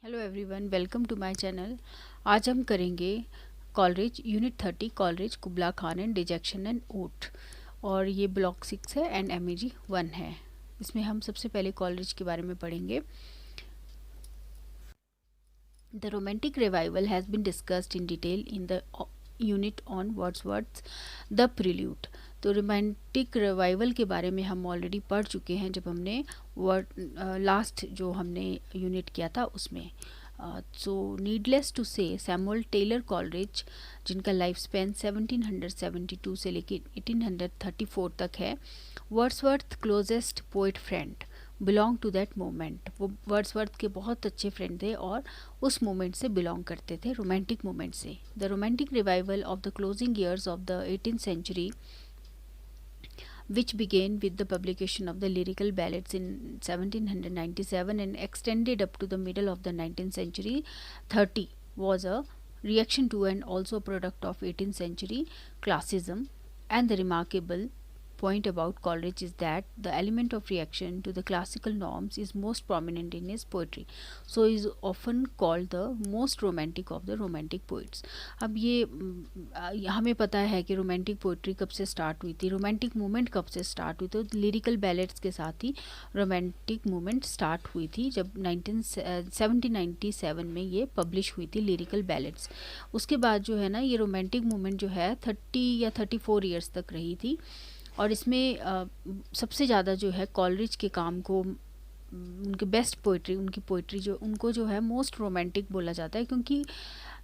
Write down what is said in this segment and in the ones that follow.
Hello everyone, welcome to my channel. आज हम करेंगे Coleridge unit 30 Coleridge Kubla Khan and dejection and ode. और ये ब्लॉक 6 है एंड एमएजी 1 है। इसमें हम सबसे पहले कॉलरिज के बारे में पढ़ेंगे। The romantic revival has been discussed in detail in the unit on Wordsworth the prelude. तो रोमांटिक रिवाइवल के बारे में हम ऑलरेडी पढ़ चुके हैं जब हमने वर्ड लास्ट जो हमने यूनिट किया था उसमें। So needless to say Samuel Taylor Coleridge, जिनका लाइफ स्पैन 1772 से लेकर 1834 तक है, Wordsworth closest poet friend, belong to that moment. वो वर्ड्सवर्थ के बहुत अच्छे फ्रेंड थे और उस मोमेंट से बिलोंग करते थे, रोमांटिक मोमेंट से। The romantic revival of the closing years of the 18th century, which began with the publication of the lyrical ballads in 1797 and extended up to the middle of the 19th century 30, was a reaction to and also a product of 18th century classicism. And the remarkable point about Coleridge is that the element of reaction to the classical norms is most prominent in his poetry. So he is often called the most romantic of the romantic poets. अब ये हमें पता है कि romantic poetry कब से start हुई थी, रोमांटिक मूवमेंट कब से स्टार्ट हुई, तो लिरिकल बैलेट्स के साथ ही रोमांटिक मूवमेंट स्टार्ट हुई थी जब 1797 में ये पब्लिश हुई थी लिरिकल बैलेट्स। उसके बाद जो है ना, ये रोमांटिक मूवमेंट जो है 30 या 34 ईयर्स तक रही थी। और इसमें सबसे ज़्यादा जो है कॉलरिज के काम को, उनके बेस्ट पोइट्री, उनकी पोइट्री जो उनको जो है मोस्ट रोमांटिक बोला जाता है, क्योंकि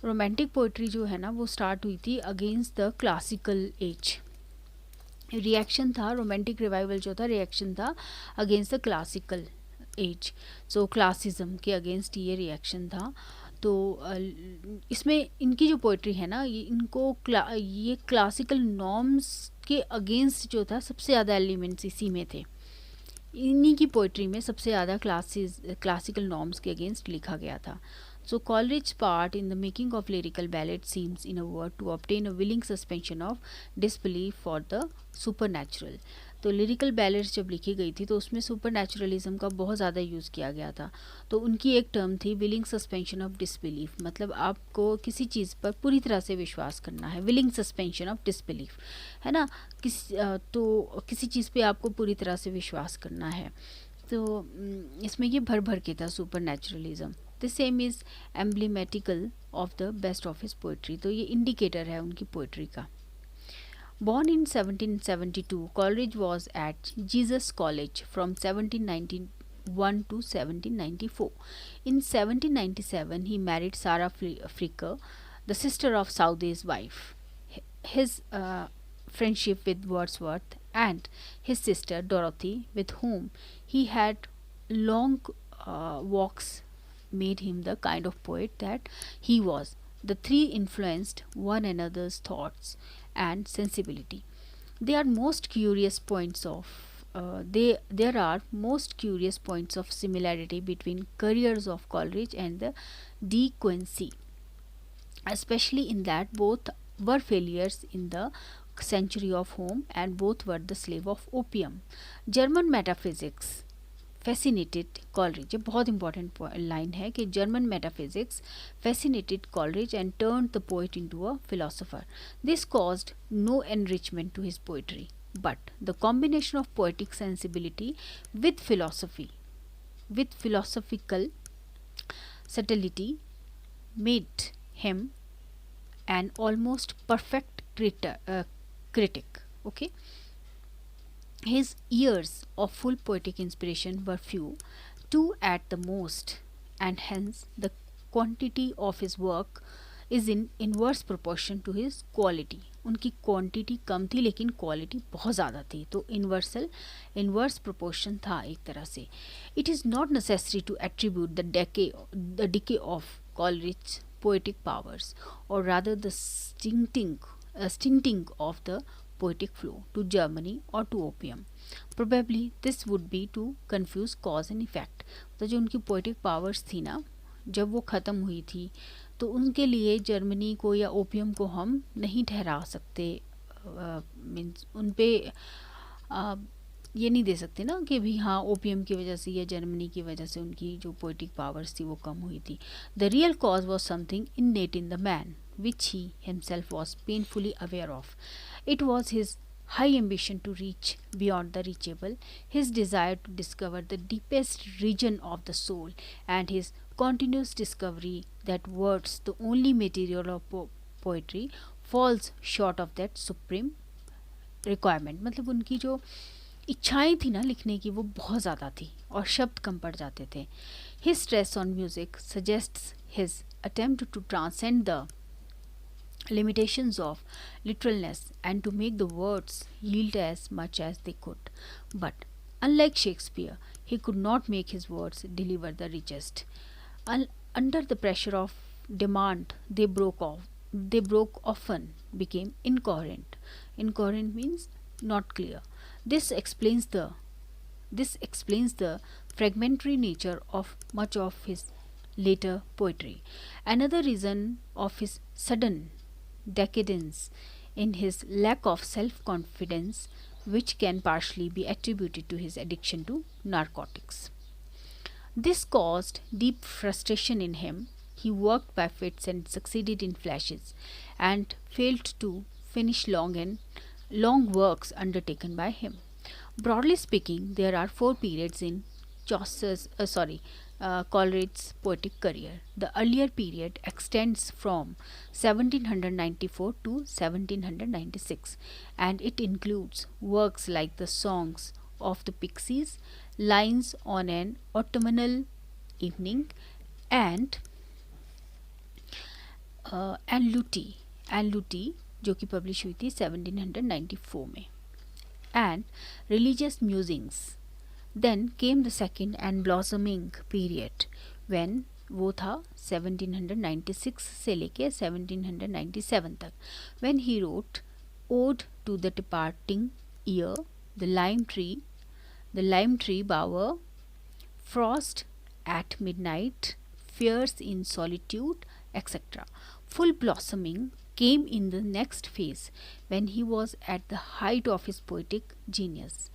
रोमांटिक पोइट्री जो है ना वो स्टार्ट हुई थी against the classical as. Reaction था, रोमांटिक रिवाइवल जो था रिएक्शन था against the classical as. So classicism के अगेंस्ट ये रिएक्शन था। तो इसमें इनकी जो पोइट्री है ना, ये क्लासिकल नॉर्म्स के अगेंस्ट जो था, सबसे ज़्यादा एलिमेंट्स इसी में थे। इन्हीं की पोइट्री में सबसे ज़्यादा क्लासिकल नॉर्म्स के अगेंस्ट लिखा गया था। So Coleridge's part in the making of lyrical ballad seems, in a word, to obtain a willing suspension of disbelief for the supernatural. तो लिरिकल बैलेड्स जब लिखी गई थी तो उसमें सुपर नेचुरलिज्म का बहुत ज़्यादा यूज़ किया गया था। तो उनकी एक टर्म थी विलिंग सस्पेंशन ऑफ डिसबिलीफ, मतलब आपको किसी चीज़ पर पूरी तरह से विश्वास करना है। विलिंग सस्पेंशन ऑफ डिसबिलीफ है ना, तो किसी चीज़ पे आपको पूरी तरह से विश्वास करना है। तो इसमें ये भर भर के था supernaturalism. The same is emblematical of the best of his poetry. तो ये इंडिकेटर है उनकी पोइट्री का। Born in 1772, Coleridge was at Jesus College from 1791 to 1794. In 1797, he married Sarah Fricker, the sister of Southey's wife. His friendship with Wordsworth and his sister Dorothy, with whom he had long walks, made him the kind of poet that he was. The three influenced one another's thoughts and sensibility. They are most curious points of there are most curious points of similarity between careers of Coleridge and the De Quincey, especially in that both were failures in the century of home and both were the slave of opium. German metaphysics fascinated Coleridge. ये बहुत important line है कि German metaphysics fascinated Coleridge and turned the poet into a philosopher. This caused no enrichment to his poetry, but the combination of poetic sensibility with philosophical subtlety made him an almost perfect critic. Okay. His years of full poetic inspiration were few, two at the most, and hence the quantity of his work is in inverse proportion to his quality. उनकी quantity कम थी लेकिन quality बहुत ज़्यादा थी, तो inverse proportion था एक तरह से। It is not necessary to attribute the decay of Coleridge's poetic powers, or rather the stinting of the poetic flow, to Germany or to opium. Probably this would be to confuse cause and effect. तो जो उनकी poetic powers थी ना, जब वो ख़त्म हुई थी तो उनके लिए जर्मनी को या ओपियम को हम नहीं ठहरा सकते। मीन्स उन पे ये नहीं दे सकते ना कि भी हाँ ओपीएम की वजह से या जर्मनी की वजह से उनकी जो पोइटिक पावर्स थी वो कम हुई थी. The real cause was something innate in the man which he himself was painfully aware of. It was his high ambition to reach beyond the reachable, his desire to discover the deepest region of the soul, and his continuous discovery that words, the only material of poetry, falls short of that supreme requirement. मतलब उनकी जो इच्छाएं थी ना लिखने की वो बहुत ज़्यादा थी और शब्द कम पड़ जाते थे. His stress on music suggests his attempt to transcend the limitations of literalness and to make the words yield as much as they could. But unlike Shakespeare, he could not make his words deliver the richest. Under the pressure of demand, they broke often became incoherent. Incoherent means not clear. This explains the this explains the fragmentary nature of much of his later poetry. Another reason of his sudden decadence in his lack of self confidence, which can partially be attributed to his addiction to narcotics. This caused deep frustration in him. He worked by fits and succeeded in flashes, and failed to finish long works undertaken by him. Broadly speaking, there are four periods in Coleridge's poetic career. The earlier period extends from 1794 to 1796, and it includes works like the Songs of the Pixies, Lines on an Autumnal Evening, and लूटी जो कि publish हुई थी 1794 में, and religious musings. Then came the second and blossoming period when वो था 1796 से लेके 1797 तक, when he wrote Ode to the Departing Year, the Lime Tree Bower, Frost at Midnight, Fears in Solitude, etc. Full blossoming came in the next phase when he was at the height of his poetic genius.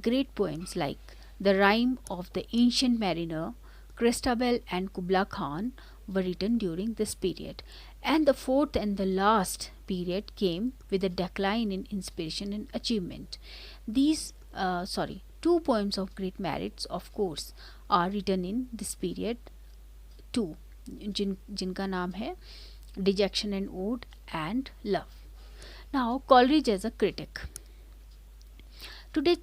Great poems like The Rime of the Ancient Mariner, Christabel and Kubla Khan were written during this period. And the fourth and the last period came with a decline in inspiration and achievement. Two poems of great merits, of course, are written in this period too, जिनका नाम है Dejection and Ode and Love. Now, Coleridge as a critic. Today,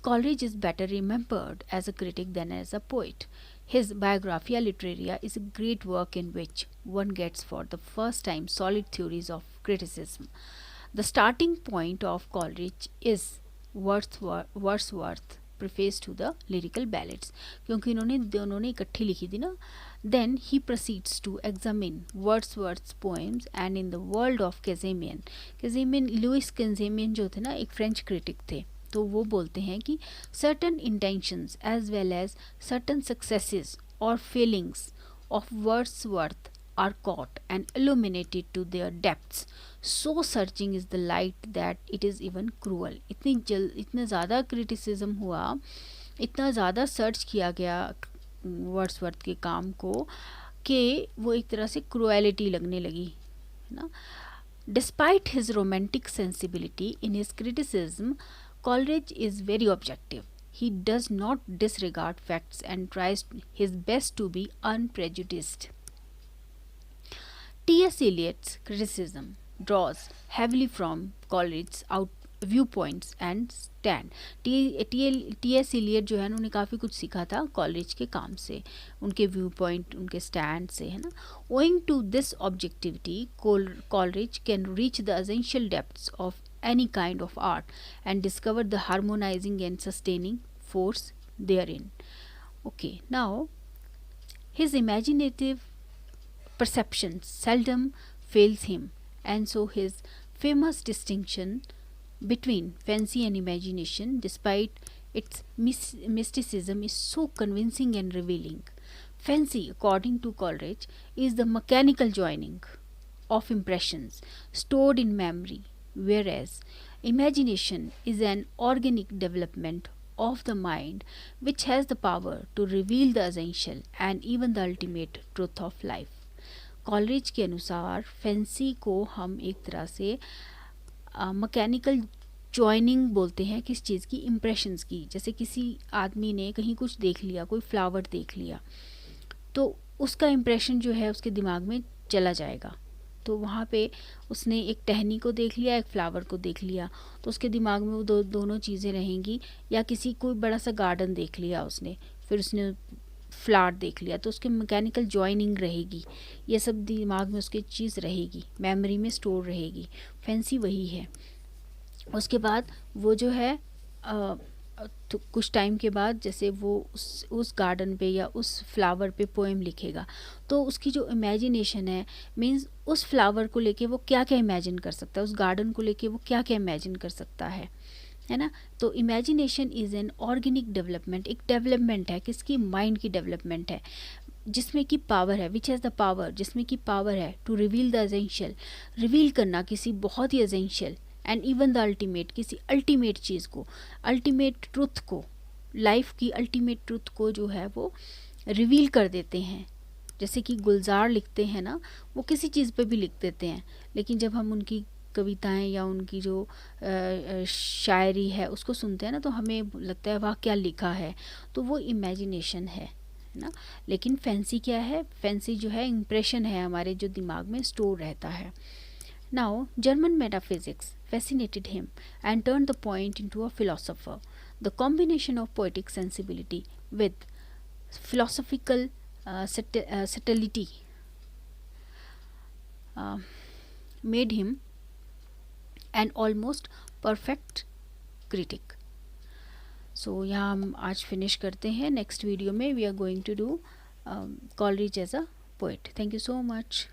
Coleridge is better remembered as a critic than as a poet. His Biographia Literaria is a great work in which one gets for the first time solid theories of criticism. The starting point of Coleridge is Wordsworth preface to the lyrical ballads, क्योंकि इन्होंने दोनों ने इकट्ठी लिखी थी ना. Then he proceeds to examine Wordsworth's poems, and in the world of Lewis Kazemian जो थे ना एक फ्रेंच क्रिटिक थे, तो वो बोलते हैं कि certain intentions as well as certain successes or failings of Wordsworth are caught and illuminated to their depths. So searching is the light that it is even cruel. इतना ज़्यादा क्रिटिसिज्म हुआ, इतना ज़्यादा सर्च किया गया वर्ड्सवर्थ के काम को कि वो एक तरह से क्रुएलिटी लगने लगी, है ना. Despite his romantic sensibility in his criticism, Coleridge is very objective. He does not disregard facts and tries his best to be unprejudiced. T.S. Eliot's criticism draws heavily from Coleridge's viewpoints and stand. T.S. Eliot जो है उन्होंने काफ़ी कुछ सीखा था college के काम से, उनके व्यू पॉइंट, उनके स्टैंड से, है ना. Owing to this objectivity, Coleridge can reach the essential depths of any kind of art and discover the harmonizing and sustaining force therein. Okay, now his imaginative perception seldom fails him, and so his famous distinction between fancy and imagination, despite its mysticism, is so convincing and revealing. Fancy, according to Coleridge, is the mechanical joining of impressions stored in memory, whereas imagination is an organic development of the mind which has the power to reveal the essential and even the ultimate truth of life. Coleridge के अनुसार fancy को हम एक तरह से mechanical joining बोलते हैं, किस चीज़ की, इम्प्रेशंस की। जैसे किसी आदमी ने कहीं कुछ देख लिया, कोई फ्लावर देख लिया, तो उसका इम्प्रेशन जो है उसके दिमाग में चला जाएगा। तो वहाँ पे उसने एक टहनी को देख लिया, एक फ्लावर को देख लिया, तो उसके दिमाग में वो दोनों चीज़ें रहेंगी। या किसी कोई बड़ा सा गार्डन देख लिया उसने, फिर उसने फ्लावर देख लिया, तो उसके मैकेनिकल जॉइनिंग रहेगी, ये सब दिमाग में उसकी चीज़ रहेगी, मेमोरी में स्टोर रहेगी। फैंसी वही है। उसके बाद वो जो है तो कुछ टाइम के बाद जैसे वो उस गार्डन पे या उस फ्लावर पे पोएम लिखेगा, तो उसकी जो इमेजिनेशन है, मीन्स उस फ्लावर को लेके वो क्या क्या इमेजिन कर सकता है, उस गार्डन को लेके वो क्या क्या इमेजिन कर सकता है ना। तो imagination is an organic development, एक डेवलपमेंट है, किसकी, माइंड की डेवलपमेंट है, जिसमें कि पावर है, विच हैज़ द पावर, जिसमें कि पावर है to reveal the essential, reveal करना किसी बहुत ही essential and even the ultimate, किसी अल्टीमेट चीज़ को, अल्टीमेट ट्रुथ को, लाइफ की अल्टीमेट ट्रुथ को जो है वो रिवील कर देते हैं। जैसे कि गुलजार लिखते हैं ना, वो किसी चीज़ पे भी लिख देते हैं, लेकिन जब हम उनकी कविताएं या उनकी जो शायरी है उसको सुनते हैं ना, तो हमें लगता है वाह क्या लिखा है, तो वो इमेजिनेशन है ना। लेकिन फैंसी क्या है, फैंसी जो है इम्प्रेशन है, हमारे जो दिमाग में स्टोर रहता है। Now, German metaphysics fascinated him and turned the poet into a philosopher. The combination of poetic sensibility with philosophical subtlety uh, made him an almost perfect critic. So, यहाँ हम आज फिनिश करते हैं। नेक्स्ट वीडियो में we are going to do Coleridge as a poet. Thank you so much.